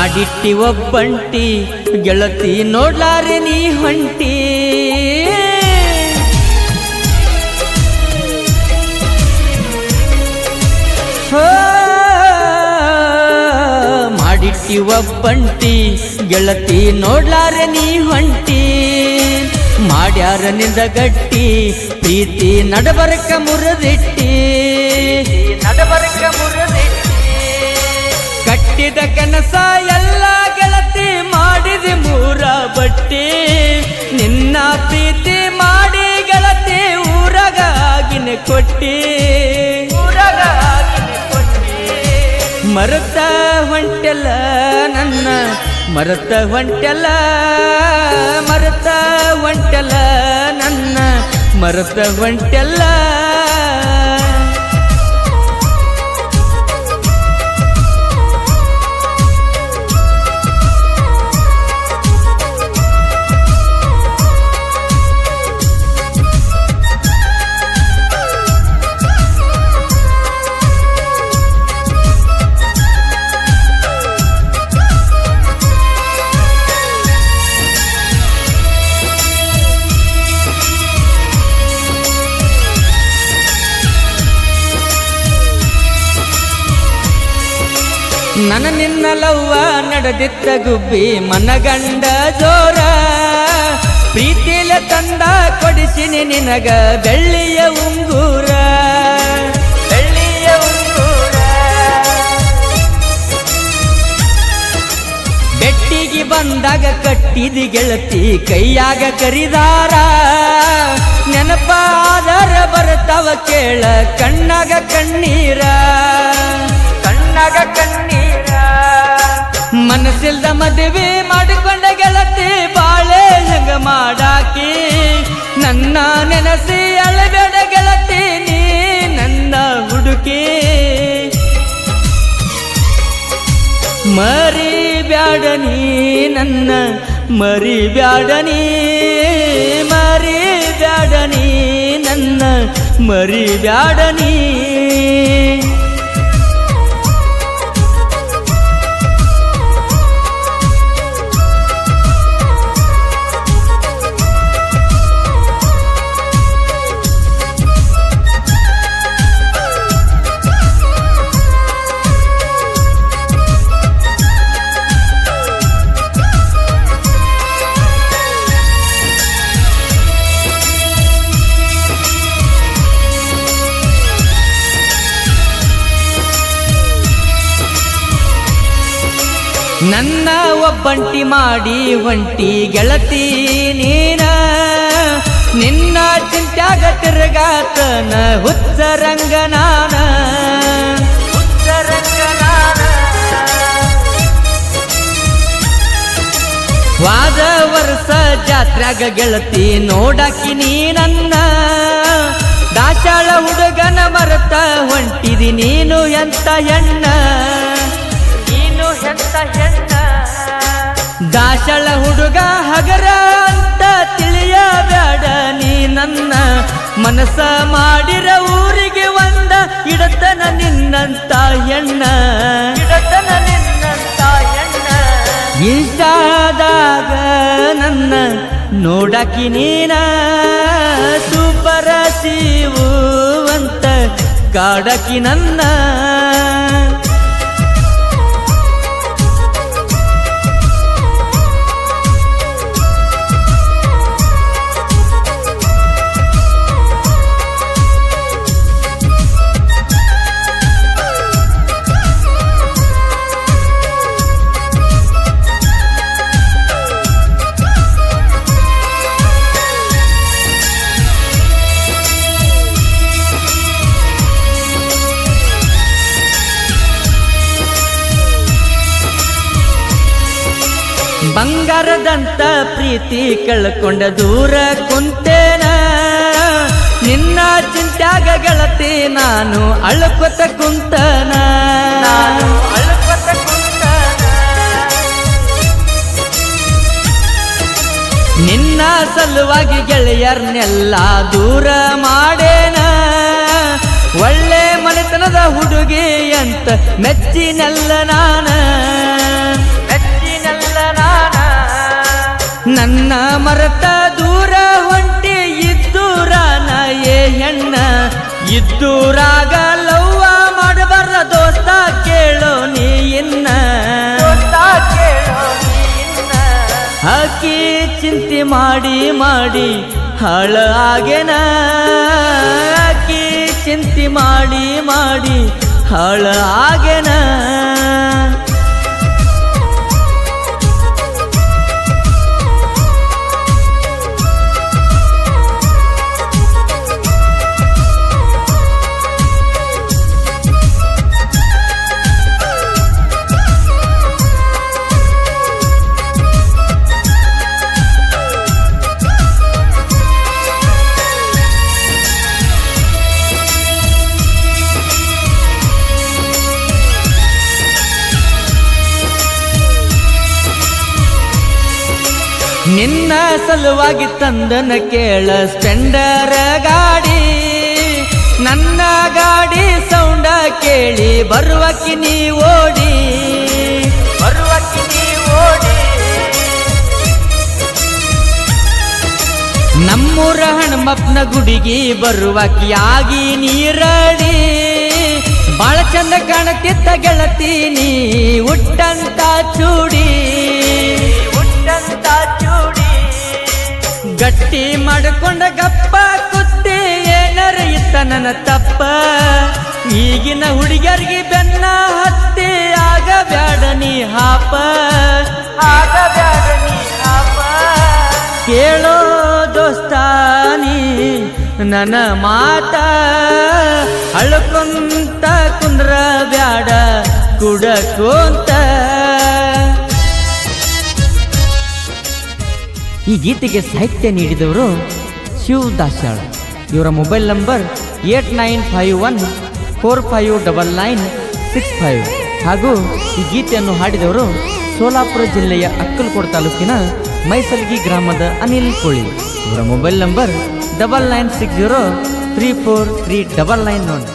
ಮಾಡಿಟ್ಟಿ ಒಬ್ಬಂಟಿ ಗೆಳತಿ ನೋಡ್ಲಾರೆ ನೀ ಹೊಂಟಿ ಮಾಡಿಟ್ಟಿ ಒಬ್ಬಂಟಿ ಗೆಳತಿ ನೋಡ್ಲಾರೆ ನೀ ಹೊಂಟಿ ಮಾಡ್ಯಾರ ನಿಂದ ಗಟ್ಟಿ ಪ್ರೀತಿ ನಡಬರಕ ಮುರಿದಿಟ್ಟಿ ಕಟ್ಟಿದ ಕನಸ ಎಲ್ಲ ಗೆಳತಿ ಮಾಡಿದೆ ಮೂರ ಬಟ್ಟಿ ನಿನ್ನ ಪ್ರೀತಿ ಮಾಡಿ ಗೆಳತಿ ಊರಗಾಗಿನ ಕೊಟ್ಟಿ ಮರೆತ ಹೊಂಟೆಲ್ಲ ನನ್ನ ಮರೆತ ಹೊಂಟೆಲ್ಲ ನನ್ನ ಮರೆತ ಹೊಂಟೆಲ್ಲ ನನ್ನ ನಿನ್ನ ಲವ್ವ ನಡೆದಿತ್ತ ಗುಬ್ಬಿ ಮನಗಂಡ ಜೋರ ಪ್ರೀತಿಲೆ ತಂದ ಕೊಡಿಸಿನಿ ನಿನಗ ಬೆಳ್ಳಿಯ ಉಂಗೂರ ಬೆಟ್ಟಿಗೆ ಬಂದಾಗ ಕಟ್ಟಿದಿ ಗೆಳತಿ ಕೈಯಾಗ ಕರಿದಾರ ನೆನಪಾದರ ಬರತವ ಕೇಳ ಕಣ್ಣಾಗ ಕಣ್ಣೀರ ಮನಸ್ಸಿಲ್ದ ಮದುವೆ ಮಾಡಿಕೊಂಡ ಗೆಳತಿ ಬಾಳೆ ಹೆಂಗ ಮಾಡಾಕಿ ನನ್ನ ನೆನಸಿ ಅಳಬೇಡ ಗೆಳತಿ ನೀ ನನ್ನ ಹುಡುಕಿ ಮರಿಬ್ಯಾಡ ನೀ ನನ್ನ ಮರಿಬ್ಯಾಡ ನೀ ನನ್ನ ಮರಿಬ್ಯಾಡ ನೀ ನನ್ನ ಒಬ್ಬಂಟಿ ಮಾಡಿ ಹೊಂಟಿ ಗೆಳತಿ ನೀನ ನಿನ್ನ ಚಿಂತ್ಯಾಗ ತಿರುಗಾತನ ಹುಚ್ಚರಂಗನಾನ ವಾದ ವರ್ಷ ಜಾತ್ರ್ಯಾಗ ಗೆಳತಿ ನೋಡಾಕಿ ನೀ ನನ್ನ ದಾಸಾಳ ಹುಡುಗನ ಮರೆತ ಹೊಂಟಿದಿ ನೀನು ಎಂತ ಹೆಣ್ಣ ದಾಸಳ ಹುಡುಗ ಹಗರ ಅಂತ ತಿಳಿಯಬೇಡ ನೀ ನನ್ನ ಮನಸ್ಸ ಮಾಡಿರ ಊರಿಗೆ ಒಂದ ಇಡತನ ನಿನ್ನಂತ ಹೆಣ್ಣ ಇಷ್ಟಾದಾಗ ನನ್ನ ನೋಡಕಿ ನೀನ ಸೂಪರ ಸೀವು ಅಂತ ಕಾಡಕಿ ನನ್ನ ಬಂಗಾರದಂತ ಪ್ರೀತಿ ಕಳ್ಕೊಂಡ ದೂರ ಕುಂತೇನ ನಿನ್ನ ಚಿಂತ್ಯಾಗ ಗೆಳತಿ ನಾನು ಅಳುಕೊತ ಕುಂತನ ನಿನ್ನ ಸಲುವಾಗಿ ಗೆಳೆಯರ್ನೆಲ್ಲ ದೂರ ಮಾಡೇನ ಒಳ್ಳೆ ಮನೆತನದ ಹುಡುಗಿ ಅಂತ ಮೆಚ್ಚಿನೆಲ್ಲ ನಾನ ನನ್ನ ಮರತ ದೂರ ಹೊಂಟಿ ಇದ್ದೂರ ನಾ ಏ ಹೆಣ್ಣ ಇದ್ದೂರಾಗ ಲವ್ವ ಮಾಡಬಾರ್ದ ದೋಸ್ತ ಕೇಳೋ ನೀ ಇನ್ನ ಹಾಕಿ ಚಿಂತೆ ಮಾಡಿ ಮಾಡಿ ಹಾಳ ಆಗೇನ ಹಾಕಿ ಚಿಂತೆ ಮಾಡಿ ಮಾಡಿ ಹಾಳ ಆಗೇನ ನಿನ್ನ ಸಲುವಾಗಿ ತಂದನ ಕೇಳ ಸ್ಪೆಂಡರ್ ಗಾಡಿ ನನ್ನ ಗಾಡಿ ಸೌಂಡ ಕೇಳಿ ಬರುವಕ್ಕಿ ನೀ ಓಡಿ ನಮ್ಮೂರ ಹಣಮಪ್ಪನ ಗುಡಿಗೆ ಬರುವಕ್ಕಿ ಆಗಿ ನೀರಡಿ ಬಾಳ ಚಂದ ಕಾಣತಿತ್ತ ಗೆಳತೀನಿ ಉಟ್ಟಂತ ಚೂಡಿ ಗಟ್ಟಿ ಮಾಡಿಕೊಂಡ ಗಪ್ಪ ಕುತ್ತಿ ಏನಾರ ಇತ್ತ ನನ್ನ ತಪ್ಪ ಈಗಿನ ಹುಡುಗಿಯರಿಗೆ ಬೆನ್ನ ಹತ್ತಿ ಆಗ ಬ್ಯಾಡ ನೀ ಹಾಪ ಕೇಳೋ ದೋಸ್ತಾನಿ ನನ್ನ ಮಾತ ಅಳ್ಕೊಂತ ಕುಂದ್ರ ಬ್ಯಾಡ ಕುಡಕೋಂತ. ಈ ಗೀತೆಗೆ ಸಾಹಿತ್ಯ ನೀಡಿದವರು ಶಿವ್ ದಾಸ್ಯಾಳ್. ಇವರ ಮೊಬೈಲ್ ನಂಬರ್ 8951459965 ಹಾಗೂ ಈ ಗೀತೆಯನ್ನು ಹಾಡಿದವರು ಸೋಲಾಪುರ ಜಿಲ್ಲೆಯ ಅಕ್ಕಲಕೋಟ ತಾಲೂಕಿನ ಮೈಸಲ್ಗಿ ಗ್ರಾಮದ ಅನಿಲ್ ಕೋಳಿ. ಇವರ ಮೊಬೈಲ್ ನಂಬರ್ 9960343999.